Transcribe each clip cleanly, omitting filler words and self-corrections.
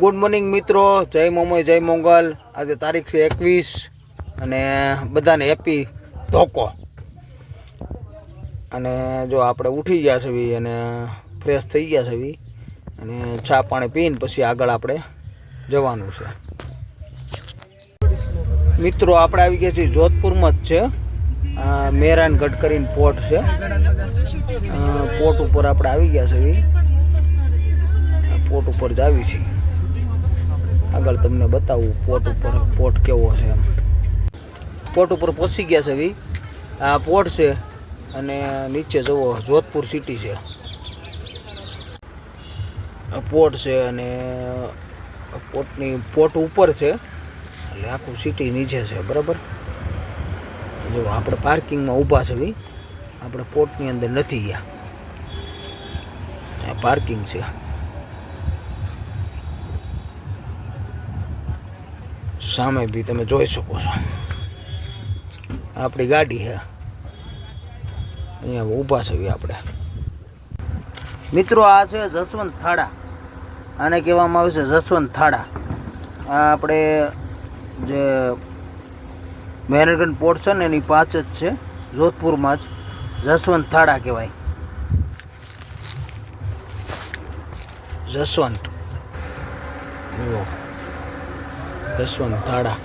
Good morning મિત્રો, જય મોમોય જય મોંગલ. આજે તારીખ છે 21 અને બધાને હેપી ધોકો. અને જો આપણે ઉઠી ગયા છે અને ફ્રેશ થઈ ગયા છે અને ચા પાણી પીને પછી આગળ આપણે જવાનું છે. મિત્રો આપણે આવી ગયા છીએ જોધપુરમાં જ છે. મેરાનગઢ કરીને પોર્ટ છે. પોર્ટ ઉપર આપણે આવી ગયા છે. પોર્ટ ઉપર જ આવી છીએ. આગળ તમને બતાવું પોર્ટ કેવો છે એમ. પોર્ટ ઉપર પહોંચી ગયા છે. આ પોર્ટ છે અને નીચે જુઓ જોધપુર સિટી છે. પોર્ટ છે અને પોર્ટ ઉપર છે એટલે આખું સિટી નીચે છે. બરાબર. જો આપણે પાર્કિંગમાં ઊભા છે. આપણે પોર્ટની અંદર નથી ગયા. આ પાર્કિંગ છે. સામે બી તમે જોઈ શકો છો આપણી ગાડી છે. અહીંયા ઊભા છે આપણે. મિત્રો આ છે જસવંત થાળા. આને કહેવામાં આવે છે જસવંત થાળા. આ આપણે જે મેરાનગઢ પોર્ટ છે ને એની પાછ જ છે. જોધપુરમાં જ જસવંત થાળા કહેવાય. જસવંત થાળા.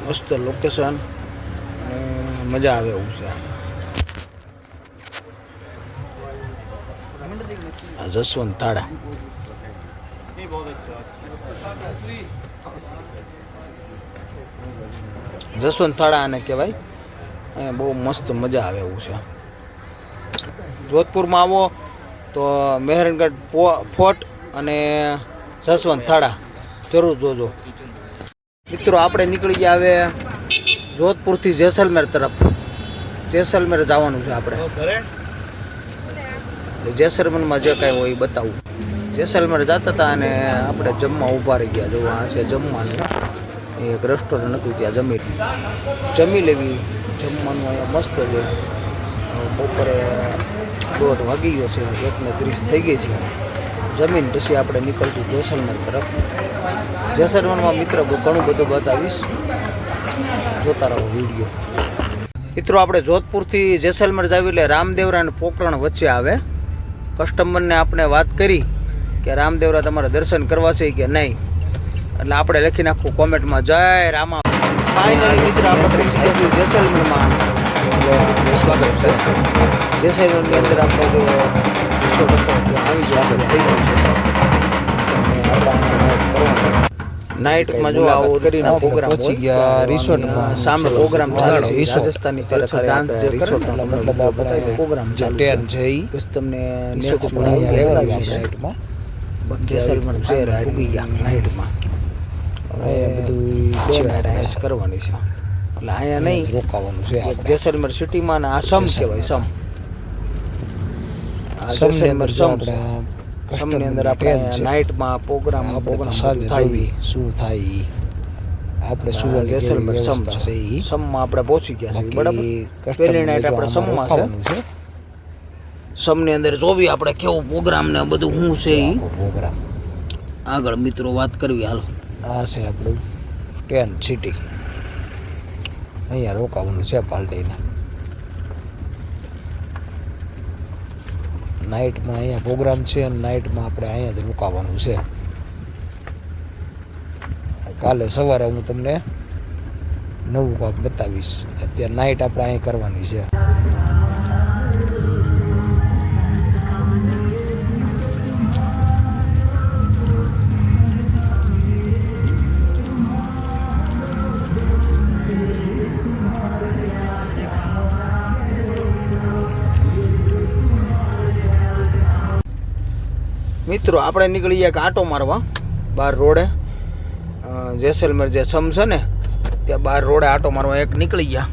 મસ્ત લોકેશન અને મજા આવે એવું છે. જસવંત થાળા. જસવંત થાળા આને કહેવાય. અહીંયા બહુ મસ્ત મજા આવે એવું છે. જોધપુરમાં આવો તો મેરાનગઢ ફોર્ટ અને જસવંત થાળા જરૂર જોજો. મિત્રો આપણે નીકળી ગયા હવે જોધપુરથી જેસલમેર તરફ. જેસલમેર જવાનું છે આપણે. જેસલમેરમાં જે કાંઈ હોય એ બતાવું. જેસલમેર જતા હતા અને આપણે જમવા ઊભા રહી ગયા. જો આ છે જમવાનું. એક રેસ્ટોરન્ટ હતું ત્યાં જમી લેવી. જમવાનું અહીંયા મસ્ત છે. બપોરે 1:30 વાગી ગયો છે. 1:30 થઈ ગઈ છે. જમીન પછી આપણે નીકળશું જેસલમેર તરફ. જેસલમેરમાં મિત્ર ઘણું બધું બતાવીશ. જોતા રહો વિડીયો. મિત્રો આપણે જોધપુરથી જેસલમેર જાવી એટલે રામદેવરા અને પોકરણ વચ્ચે આવે. કસ્ટમરને આપણે વાત કરી કે રામદેવરા તમારે દર્શન કરવા છે કે નહીં, એટલે આપણે લખી નાખવું કોમેન્ટમાં જય રામા. ફાઇનલી મિત્રો આપણે જેસલમેરમાં સ્વાગત છે. જેસલમેરની અંદર આપણે જો આવી જાય થઈ ગયું છે. નાઇટમાં જો આવો કરીને પ્રોગ્રામ પહોંચી ગયા રિસોર્ટમાં. સામે પ્રોગ્રામ ચાલે છે. રાજસ્થાની તરફ ડાન્સ જે રિસોર્ટનો પ્રોગ્રામ ચાલુ છે. પછી તમને નાઇટમાં જેસલમેર શહેર ઉગી ગયા નાઇટમાં. હવે બધું નાઇટ કરવાની છે એટલે અહીંયા નહીં રોકાવાનું છે. જેસલમેર સિટીમાં આ સમ કહેવાય. સમ જેસલમેર સમની અંદર આપણે નાઇટમાં પ્રોગ્રામ થાય શું થાય આપણે શું જેસલમેર સમ છે. સમમાં આપણે પહોંચી ગયા છે. બરાબર. પહેલી નાઇટ આપણે સમમાં છે. સમની અંદર જોવી આપણે કેવો પ્રોગ્રામ ને બધું શું છે એ પ્રોગ્રામ. આગળ મિત્રો વાત કરવી. હાલો. આ છે આપણું ટેન સિટી. અહીંયા રોકાવાનું છે પાર્ટીને. નાઇટમાં અહીંયા પ્રોગ્રામ છે અને નાઇટમાં આપણે અહીંયા જ રોકાવાનું છે. કાલે સવારે હું તમને નવું કાંક બતાવીશ. અત્યારે નાઇટ આપણે અહીંયા કરવાની છે. મિત્રો આપણે નીકળી ગયા આંટો મારવા બહાર રોડે. જેસલમેર જે સમ છે ને ત્યાં બહાર રોડે આંટો મારવા એક નીકળી ગયા.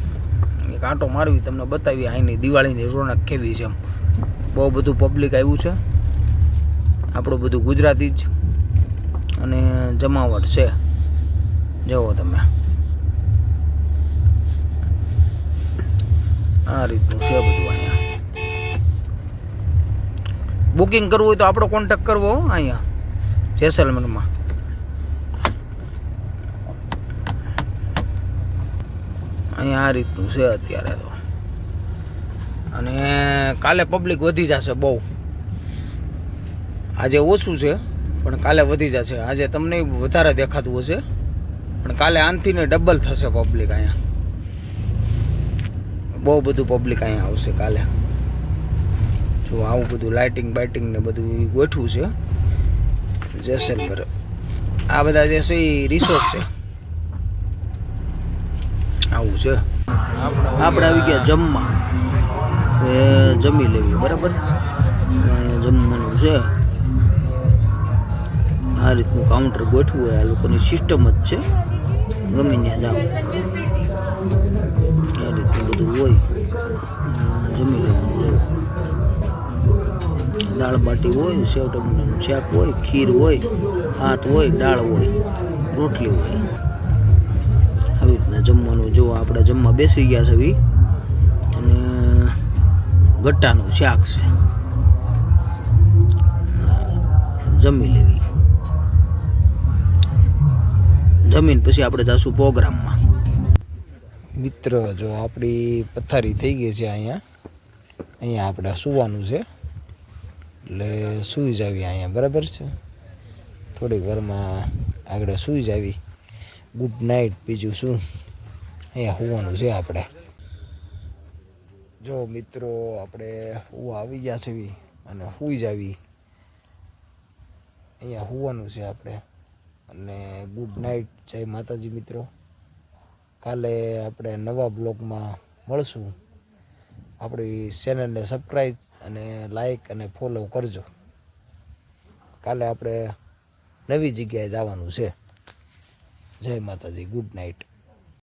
એક આંટો મારવી તમને બતાવી અહીંની દિવાળીની રોનક કેવી છે. બહુ બધું પબ્લિક આવ્યું છે. આપણું બધું ગુજરાતી જ અને જમાવટ છે. જુઓ તમે આ રીતનું છે બધું. અહીંયા બુકિંગ કરવું હોય તો આપણો કોન્ટેક્ટ કરવો અહીંયા. જેસલમેરમાં. અહીંયા આ રીતનું છે અત્યારે તો. અને કાલે પબ્લિક વધી જશે બહુ. આજે ઓછું છે પણ કાલે વધી જશે. આજે તમને વધારે દેખાતું હશે પણ કાલે આનથી ને ડબલ થશે પબ્લિક. અહીંયા બહુ બધું પબ્લિક અહીંયા આવશે કાલે. જો આવું બધું લાઇટિંગ બાઇટિંગ ને બધું ગોઠવું છે જેસલમેર. આ બધા જે છે એ રિસોર્ટ છે. આવું છે. આપણે આવી ગયા જમવા. હવે જમી લેવી બરાબર. અહીંયા જમવાનું છે. આ રીતનું કાઉન્ટર ગોઠવું હોય. આ લોકોની સિસ્ટમ જ છે. ગમે ત્યાં જાઓ આ રીતનું બધું હોય. જમી લેવાનું. જો દાળ બાટી હોય, સેવ ટમેટાનું શાક હોય, ખીર હોય, ભાત હોય, દાળ હોય, રોટલી હોય. આવી રીતના જમવાનું. જો આપણે જમવા બેસી ગયા છે અને ગટ્ટાનું શાક છે. જમી લેવી. જમીન પછી આપણે જઈશું પ્રોગ્રામમાં. મિત્ર જો આપણી પથારી થઈ ગઈ છે. અહીંયા આપણે સૂવાનું છે એટલે સૂઈ જાવી અહીંયા બરાબર છે. થોડી ઘરમાં આગળ સૂઈ જાવી. Good night. બીજું શું, અહીંયા સૂવાનું છે આપણે. જો મિત્રો આપણે આવી ગયા છે અને સૂઈ જાવી. અહીંયા સૂવાનું છે આપણે. અને ગુડ નાઇટ. જય માતાજી મિત્રો. કાલે આપણે નવા બ્લોગમાં મળશું. આપણી ચેનલને સબસ્ક્રાઈબ અને લાઈક અને ફોલો કરજો. કાલે આપણે નવી જગ્યાએ જવાનું છે. જય માતાજી. Good night.